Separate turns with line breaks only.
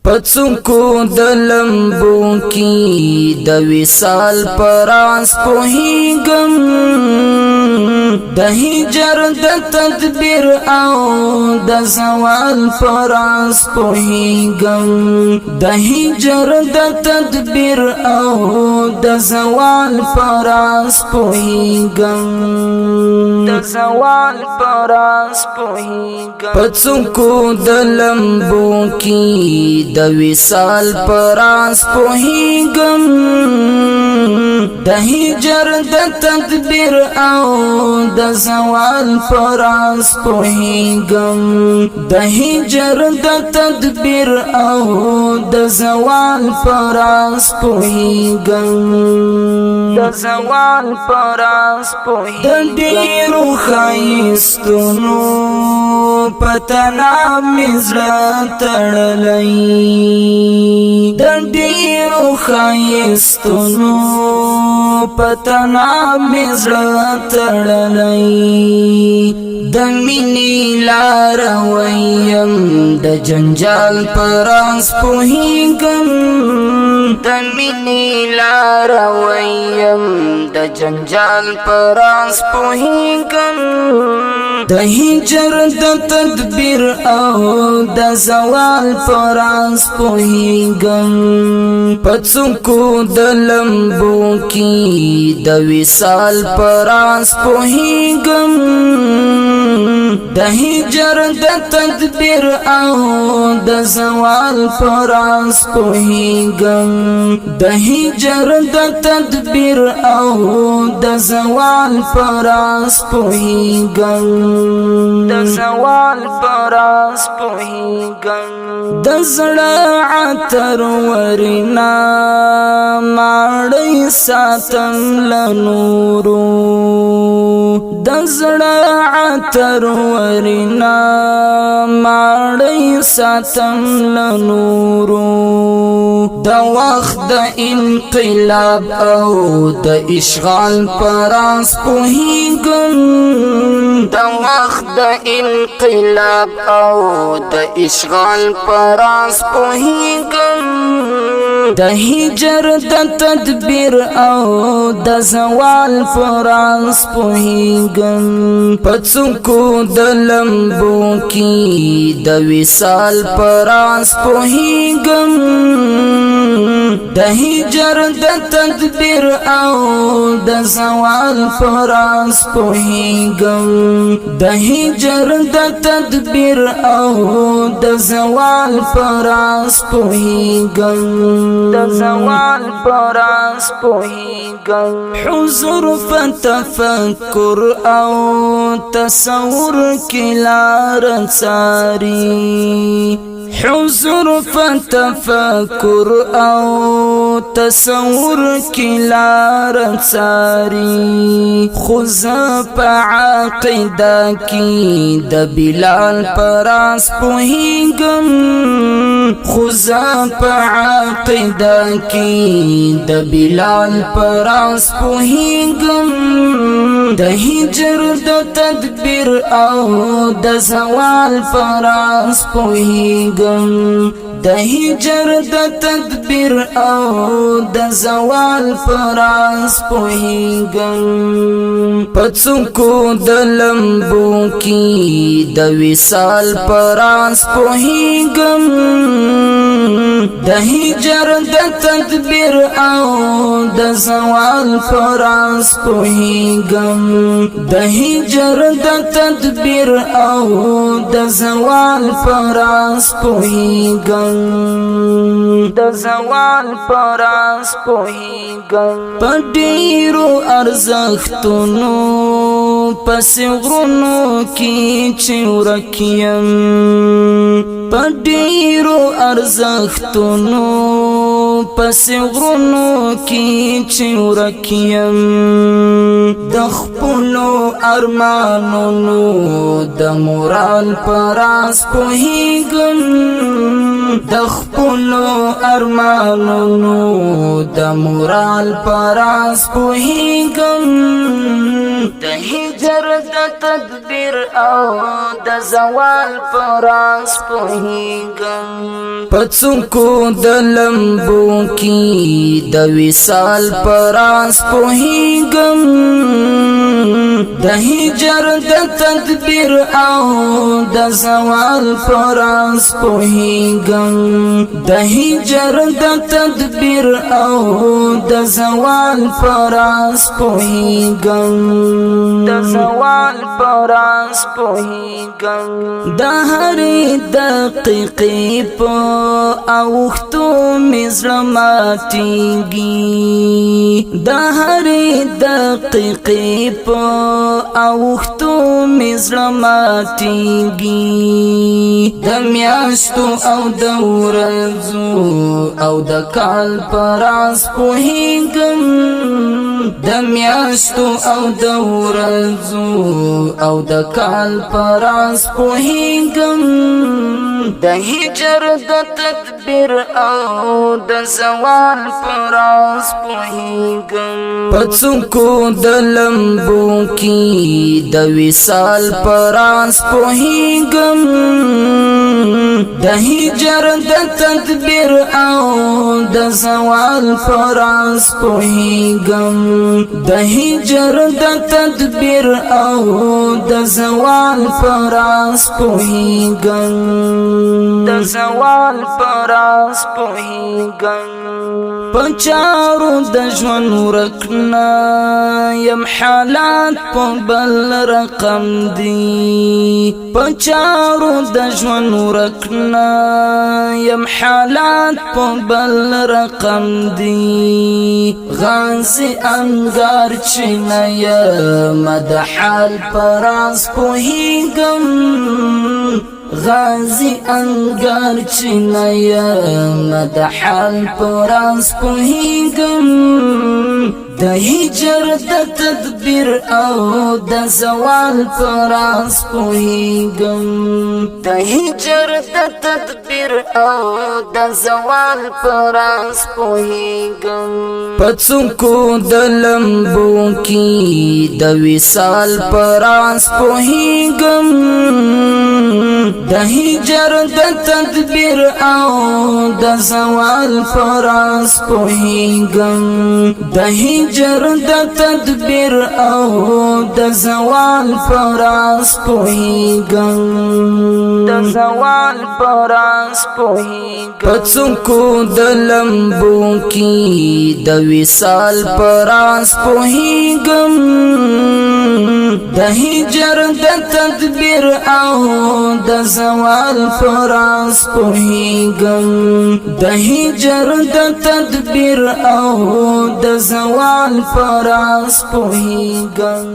په څوکو دلمبو کی د وصال پراس پوهيږم د هجر د تدبیر او د زوال پراس پوهيږم د هجر د تدبیر او د زوال پراس پوهيږم د زوال پراس پوهيږم په څوکو دلمبو کی د وصال پراس پوهيږم د هجر د تدبیر او د زوال پراس پوهيږم د هجر د تدبیر او د زوال پراس پوهيږم د زوال پراس پوهيږم د ډیرو ښایستونو پتنا مزړه تړلی د ډیرو ښایستونو پتنا مزړه تړلی د مینې لار ویم د جنجال پراس پوهیږم د مینې لار ویم د جنجال پراس پوهیږم د هجر د تدبیر او د زوال پراس پوهیږم په څوکو دلمبو کی د وصال پراس پوهیږم د هجر د تدبیر او د زوال پراس پوهیږم د هجر د تدبیر او د زوال پراس پوهیږم د زوال پراس پوهیږم د زړه عطر ورنا ماړی ساتم لنورو د زړه عطر ورنا ماړی ساتم لنورو د وخت د انقلاب او د اشغال پراس پوهیږم د وخت د انقلاب او د اشغال پراس پوهیږم د هجر د تدبیر او د زوال پراس پوهیږم په څوکو دلمبو کی د وصال پراس پوهیږم د هجر د تدبیر او د زوال پراس پوهیږم د هجر د تدبیر او د زوال پراس پوهیږم د زوال پراس پوهیږم حضور فتفکر او تصور کی لار څاری حضور فتفکر او تصور کی لار څاری خوزا په عقیده کی د بلال پراس پوهیږم خوزا په عقیده کی د بلال پراس پوهیږم د هجر د تدبیر او د زوال پراس پوهیږم د هجر د تدبیر او د زوال پراس پوهیږم په څوکو دلمبو کی د وصال پراس پوهیږم د هجر د تدبیر او د زوال پراس پوهیږم د هجر د تدبیر او د زوال پراس پوهیږم د زوال پراس پوهیږم په ډیرو ارزښتونو پس غرونو کې چې ورک یم په ډیرو ارزښتونو پس غرونو کې چې ورک یم د خپلو ارمانونو د مورال پراس پوهیږم د خپلو ارمانونو د مورال پراس پوهیږم د هجر د تدبیر او د زوال پراس پوهیږم په څوکو دلمبو کې د وصال پراس پوهیږم د هجر د تدبیر او د زوال پراس پوهیږم د هجر د تدبیر او د زوال پراس پوهیږم د زوال پراس پوهیږم د هرې دقیقې په اوښتو مې زړه ماتېږي د هرې دقیقې په اوښتو مې زړه ماتېږي د میاشتو او د ورځو او د کال په راز پوهیږم د میاشتو او د ورځو او د کال په راز پوهیږم د هجر د تدبیر او د زوال په راز پوهیږم په څوکو دلمبو کې د وصال په راز پوهیږم د هجر د تدبیر او د زوال په راز پوهیږم د هجر د تدبیر او د زوال په راز پوهیږم د زوال په راز پوهیږم په چارو د ژوند ورکنا یم حالات په بل رقم دی په چارو د ژوند ورکنا یم حالات په بل رقم دی غازى انګار چې نه یم د حال په راز پوهیږم غازى انګار چې نه یم د حال په راز پوهیږم د هجر د تدبیر او د زوال په راز پوهیږم د هجر د تدبیر او د زوال په راز پوهیږم په څوکو دلمبو کې د وصال په راز پوهیږم د هجر د تدبیر او د زوال په راز پوهیږم د هجر د تدبیر او د زوال په راز پوهیږم د زوال په راز پوهیږم په څوکو دلمبو کې د وصال په راز پوهیږم د هجر د تدبیر او د زوال په راز پوهیږم د هجر د تدبیر او د زوال په راز پوهیږم